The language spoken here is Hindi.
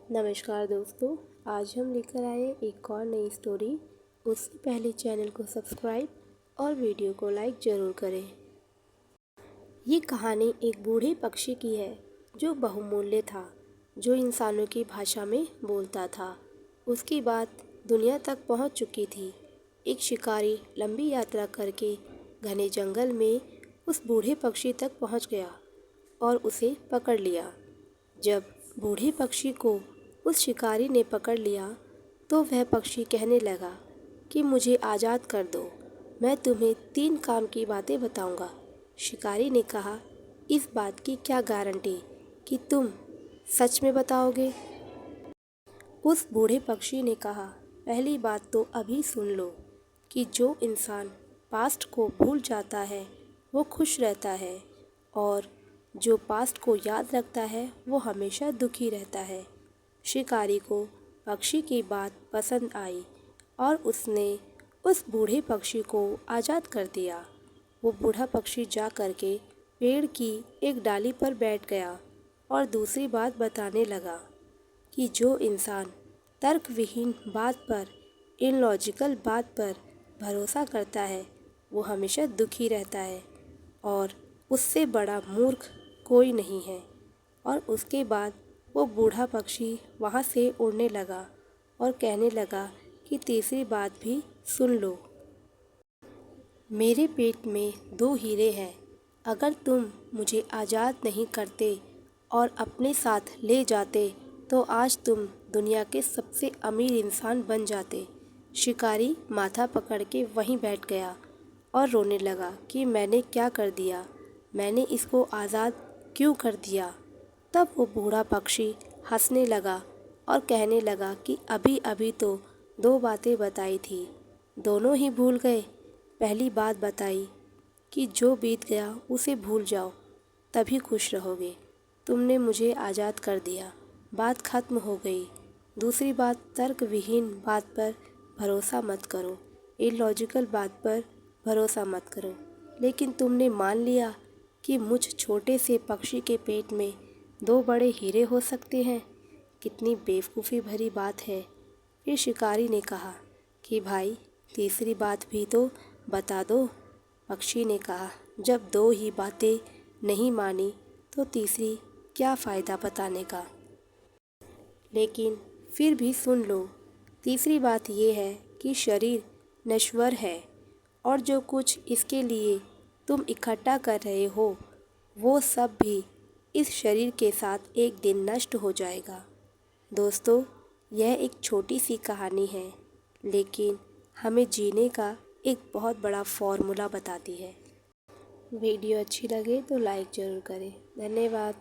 नमस्कार दोस्तों, आज हम लेकर आए एक और नई स्टोरी। उससे पहले चैनल को सब्सक्राइब और वीडियो को लाइक ज़रूर करें। ये कहानी एक बूढ़े पक्षी की है जो बहुमूल्य था, जो इंसानों की भाषा में बोलता था। उसकी बात दुनिया तक पहुंच चुकी थी। एक शिकारी लंबी यात्रा करके घने जंगल में उस बूढ़े पक्षी तक पहुंच गया और उसे पकड़ लिया। जब बूढ़े पक्षी को उस शिकारी ने पकड़ लिया तो वह पक्षी कहने लगा कि मुझे आज़ाद कर दो, मैं तुम्हें 3 काम की बातें बताऊंगा। शिकारी ने कहा, इस बात की क्या गारंटी कि तुम सच में बताओगे? उस बूढ़े पक्षी ने कहा, पहली बात तो अभी सुन लो कि जो इंसान पास्ट को भूल जाता है वो खुश रहता है, और जो पास्ट को याद रखता है वो हमेशा दुखी रहता है। शिकारी को पक्षी की बात पसंद आई और उसने उस बूढ़े पक्षी को आज़ाद कर दिया। वो बूढ़ा पक्षी जा कर के पेड़ की एक डाली पर बैठ गया और दूसरी बात बताने लगा कि जो इंसान तर्क विहीन बात पर, इलॉजिकल बात पर भरोसा करता है वो हमेशा दुखी रहता है, और उससे बड़ा मूर्ख कोई नहीं है। और उसके बाद वो बूढ़ा पक्षी वहाँ से उड़ने लगा और कहने लगा कि तीसरी बात भी सुन लो। मेरे पेट में 2 हीरे हैं। अगर तुम मुझे आज़ाद नहीं करते और अपने साथ ले जाते तो आज तुम दुनिया के सबसे अमीर इंसान बन जाते। शिकारी माथा पकड़ के वहीं बैठ गया और रोने लगा कि मैंने क्या कर दिया, मैंने इसको आज़ाद क्यों कर दिया। तब वो बूढ़ा पक्षी हंसने लगा और कहने लगा कि अभी अभी तो 2 बातें बताई थी, दोनों ही भूल गए। पहली बात बताई कि जो बीत गया उसे भूल जाओ, तभी खुश रहोगे। तुमने मुझे आज़ाद कर दिया, बात ख़त्म हो गई। दूसरी बात, तर्क विहीन बात पर भरोसा मत करो, इलॉजिकल बात पर भरोसा मत करो। लेकिन तुमने मान लिया कि मुझ छोटे से पक्षी के पेट में 2 बड़े हीरे हो सकते हैं। कितनी बेवकूफ़ी भरी बात है। फिर शिकारी ने कहा कि भाई तीसरी बात भी तो बता दो। पक्षी ने कहा, जब 2 ही बातें नहीं मानी तो तीसरी क्या फ़ायदा बताने का। लेकिन फिर भी सुन लो। तीसरी बात ये है कि शरीर नश्वर है और जो कुछ इसके लिए तुम इकट्ठा कर रहे हो वो सब भी इस शरीर के साथ एक दिन नष्ट हो जाएगा। दोस्तों, यह एक छोटी सी कहानी है, लेकिन हमें जीने का एक बहुत बड़ा फॉर्मूला बताती है। वीडियो अच्छी लगे तो लाइक ज़रूर करें। धन्यवाद।